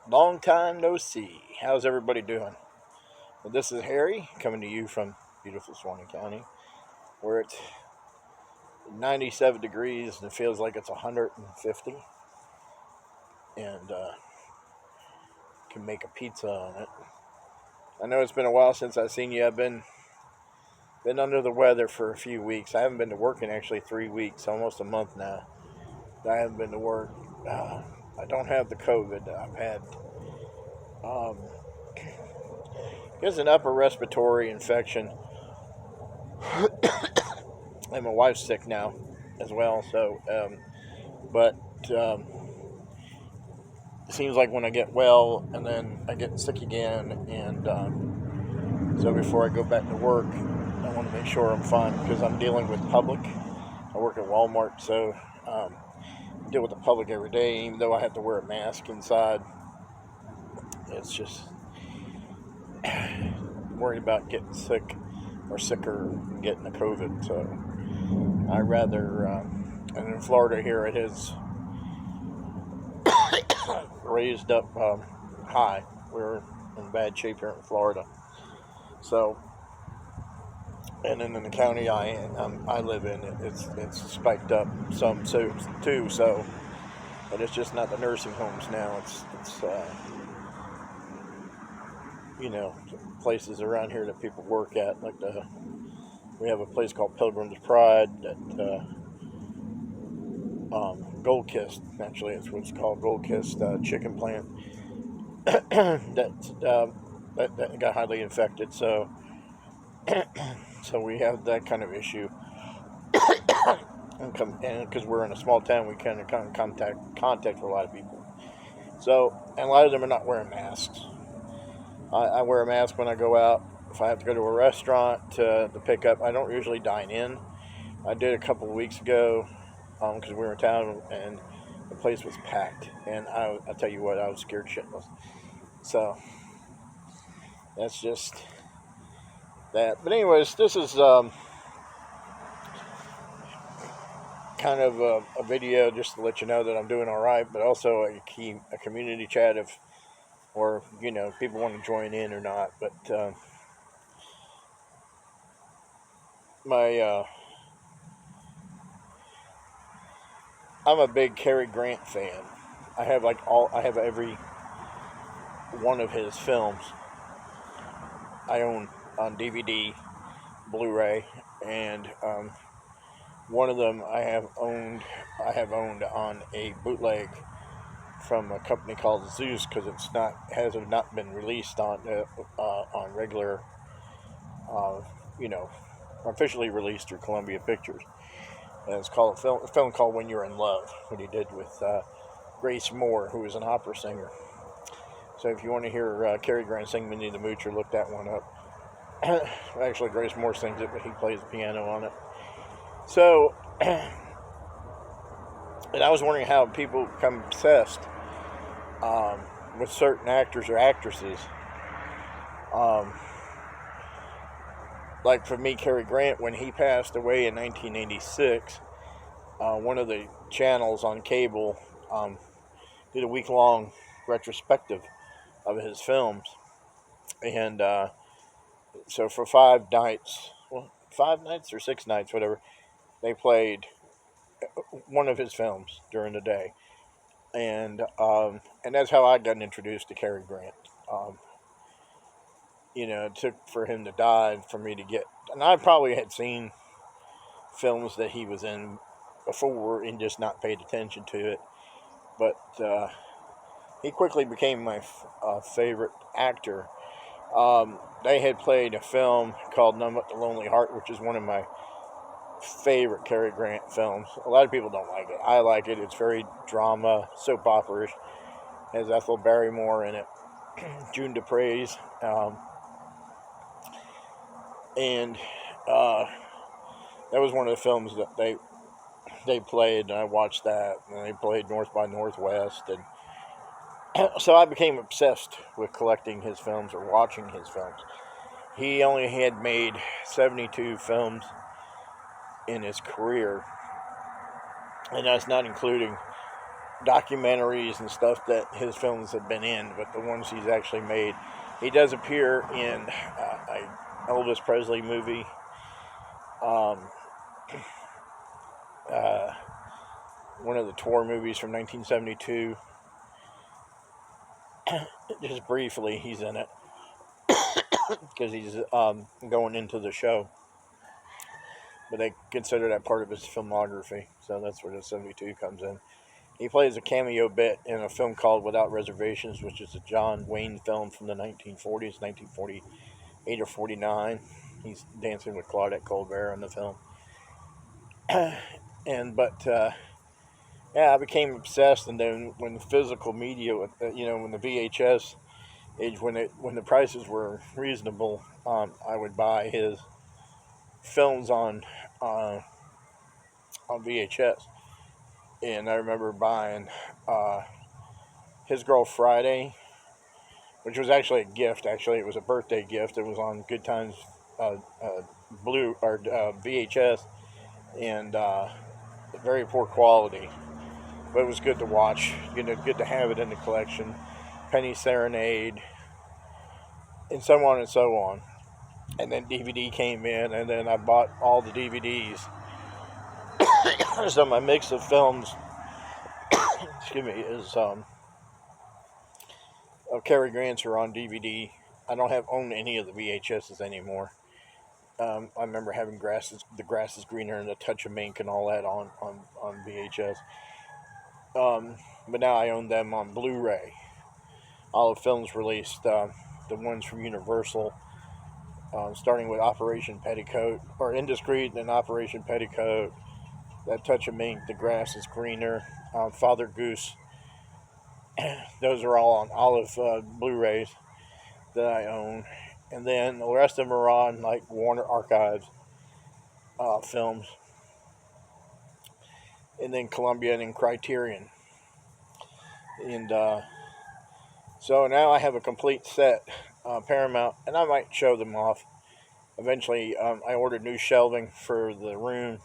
Long time no see. How's everybody doing? Well, this is Harry coming to you from beautiful Swanee County, where it's 97 degrees and it feels like it's 150, and can make a pizza on it. I know it's been a while since I've seen you. I've been under the weather for a few weeks. I haven't been to work in actually 3 weeks, almost a month now. I haven't been to work. I don't have the COVID. I've had it's an upper respiratory infection, and my wife's sick now as well. But it seems like when I get well and then I get sick again, and so before I go back to work, I want to make sure I'm fine because I'm dealing with public. I work at Walmart, so I deal with the public every day, even though I have to wear a mask inside. It's just worried about getting sick or sicker and getting the COVID. So I rather, and in Florida here it is raised up high. We're in bad shape here in Florida. So, and then in the county I live in, it's spiked up some too. So, but it's just not the nursing homes now. It's places around here that people work at. We have a place called Pilgrim's Pride that Gold Kissed. Actually, it's what's called Gold Kissed chicken plant that got highly infected. So we have that kind of issue. And because we're in a small town, we kind of contact with a lot of people. So, and a lot of them are not wearing masks. I wear a mask when I go out. If I have to go to a restaurant to pick up, I don't usually dine in. I did a couple of weeks ago because we were in town and the place was packed. And I tell you what, I was scared shitless. So that's just that. But anyways, this is kind of a video just to let you know that I'm doing all right, but also a community chat or people want to join in or not. But I'm a big Cary Grant fan. I have every one of his films. I own on DVD, Blu-ray, and one of them I have owned on a bootleg from a company called Zeus because has not been released on regular, officially released through Columbia Pictures. And it's called a film called When You're in Love, what he did with Grace Moore, who is an opera singer. So if you want to hear Cary Grant sing Minnie the Moocher, look that one up. Actually, Grace Moore sings it, but he plays the piano on it. So, and I was wondering how people become obsessed with certain actors or actresses. Like for me, Cary Grant, when he passed away in 1986, one of the channels on cable did a week-long retrospective of his films. And so for 5 nights or 6 nights, whatever, they played one of his films during the day. And that's how I got introduced to Cary Grant. It took for him to die for me to get, and I probably had seen films that he was in before and just not paid attention to it. But he quickly became my favorite actor. They had played a film called None But the Lonely Heart, which is one of my favorite Cary Grant films. A lot of people don't like it. I like it. It's very drama, soap opera-ish. Has Ethel Barrymore in it, June DePraise, and that was one of the films that they played, and I watched that. And they played North by Northwest, and so I became obsessed with collecting his films or watching his films. He only had made 72 films in his career, and that's not including documentaries and stuff that his films have been in, but the ones he's actually made. He does appear in a Elvis Presley movie. Um, One of the tour movies from 1972. Just briefly, he's in it because he's going into the show. But they consider that part of his filmography, so that's where the 72 comes in. He plays a cameo bit in a film called Without Reservations, which is a John Wayne film from the 1940s, 1948 or 49. He's dancing with Claudette Colbert in the film. Yeah, I became obsessed, and then when the physical media, when the VHS age, when the prices were reasonable, I would buy his films on VHS. And I remember buying His Girl Friday, which was actually a gift. Actually, it was a birthday gift. It was on Good Times VHS, and very poor quality, but it was good to watch. Good to have it in the collection. Penny Serenade, and so on and so on. And then DVD came in, and then I bought all the DVDs. So my mix of films, is of Cary Grant's are on DVD. I don't own any of the VHSs anymore. I remember having The Grass is Greener and The Touch of Mink and all that on VHS. But now I own them on Blu-ray. All the films released, the ones from Universal, starting with Operation Petticoat, or Indiscreet, and Operation Petticoat, That Touch of Mink, The Grass is Greener, Father Goose. Those are all on olive Blu-rays that I own. And then the rest of them are on like Warner Archives films. And then Columbia and Criterion. And so now I have a complete set, Paramount, and I might show them off. Eventually, I ordered new shelving for the room,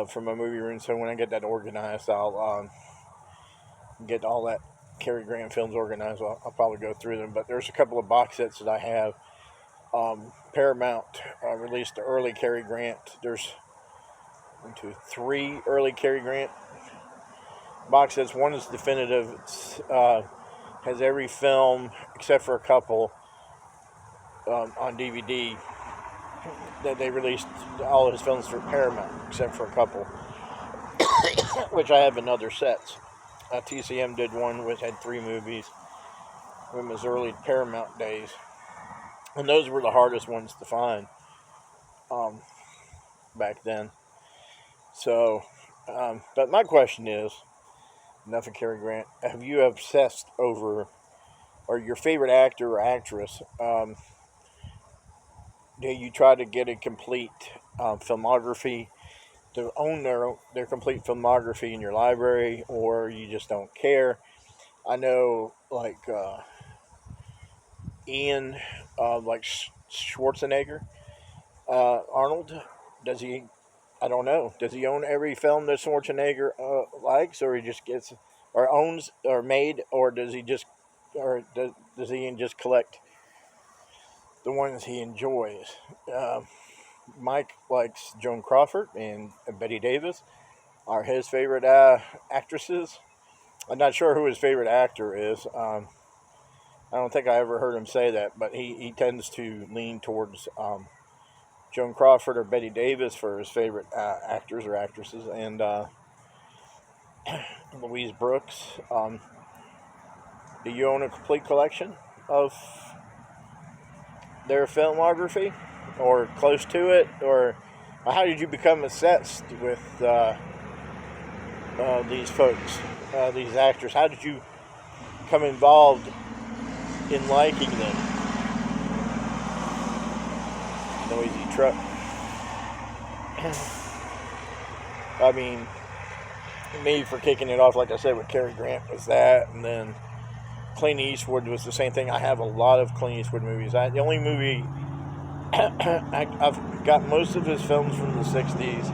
for my movie room, so when I get that organized, I'll get all that Cary Grant films organized. I'll probably go through them, but there's a couple of box sets that I have. Paramount released the early Cary Grant. There's 3 early Cary Grant box sets. One is definitive. It's, has every film except for a couple on DVD that they released. All of his films for Paramount except for a couple, which I have in other sets. TCM did one which had 3 movies from his early Paramount days, and those were the hardest ones to find back then. So, but my question is, enough of Cary Grant. Have you obsessed over, or your favorite actor or actress? Do you try to get a complete filmography, to own their complete filmography in your library, or you just don't care? I know, like Ian, like Schwarzenegger, Arnold. Does he? I don't know. Does he own every film that Schwarzenegger likes, or he just gets, or owns, or made, or does he just, or does he just collect the ones he enjoys? Mike likes Joan Crawford and Bette Davis are his favorite actresses. I'm not sure who his favorite actor is. I don't think I ever heard him say that, but he tends to lean towards Joan Crawford or Bette Davis for his favorite actors or actresses, and Louise Brooks. Do you own a complete collection of their filmography, or close to it, or how did you become obsessed with these folks, these actors? How did you become involved in liking them? Noisy truck. I mean, me for kicking it off, like I said, with Cary Grant was that, and then Clint Eastwood was the same thing. I have a lot of Clint Eastwood movies. The only movie I've got most of his films from the 60s.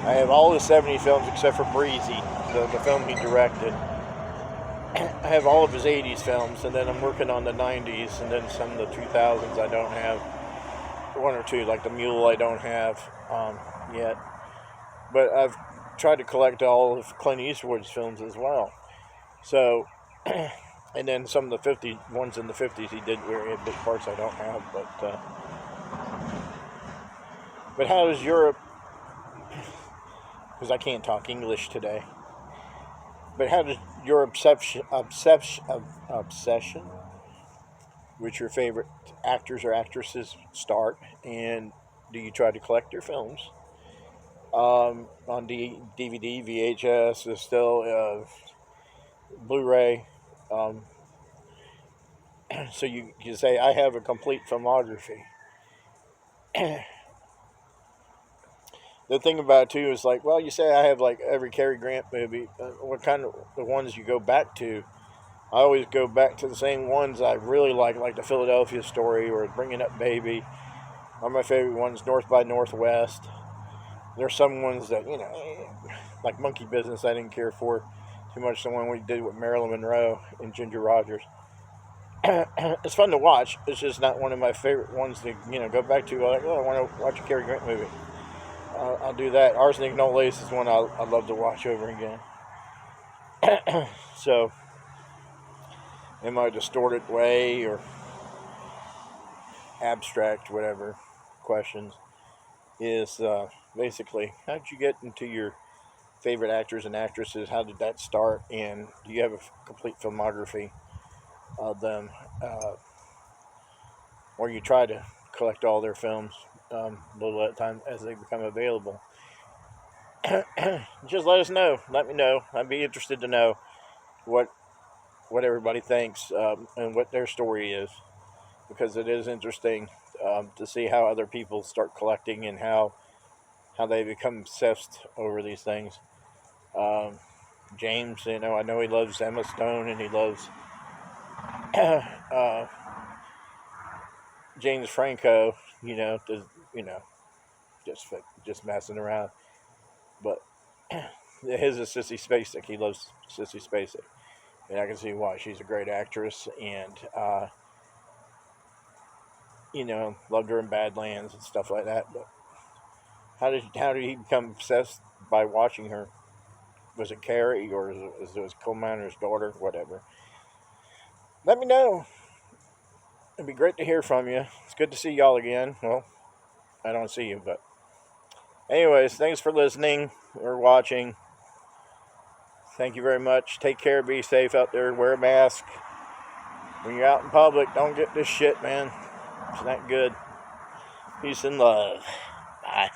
I have all the 70s films except for Breezy, the film he directed. I have all of his 80s films, and then I'm working on the 90s, and then some of the 2000s I don't have. One or two, like The Mule, I don't have yet. But I've tried to collect all of Clint Eastwood's films as well. So, and then some of the 50 ones in the 50s he did where he had big parts I don't have. But how does Europe, because I can't talk English today, but how does your obsession with your favorite actors or actresses start? And do you try to collect their films on DVD, VHS, still Blu-ray? Um, so you say, I have a complete filmography. The thing about it too is like, well, you say I have like every Cary Grant movie. What kind of the ones you go back to? I always go back to the same ones I really like the Philadelphia Story or Bringing Up Baby. One of my favorite ones, North by Northwest. There's some ones that, like Monkey Business, I didn't care for too much. The one we did with Marilyn Monroe and Ginger Rogers. It's fun to watch. It's just not one of my favorite ones to, go back to. Like, I want to watch a Cary Grant movie. I'll do that. Arsenic No Lace is one I love to watch over again. So, in my distorted way or abstract, whatever, questions, is basically, how did you get into your favorite actors and actresses? How did that start? And do you have a complete filmography of them? Or you try to collect all their films a little at a time as they become available? Just let us know. Let me know. I'd be interested to know what everybody thinks and what their story is, because it is interesting to see how other people start collecting and how they become obsessed over these things. James, I know he loves Emma Stone and he loves James Franco. Just messing around. But his is Sissy Spacek. He loves Sissy Spacek, and I can see why. She's a great actress, and loved her in Badlands and stuff like that. But how did he become obsessed by watching her? Was it Carrie, or was it Coal Miner's daughter? Whatever. Let me know. It'd be great to hear from you. It's good to see y'all again. Well, I don't see you, but anyways, thanks for listening or watching. Thank you very much. Take care. Be safe out there. Wear a mask. When you're out in public, don't get this shit, man. It's not good. Peace and love. Bye.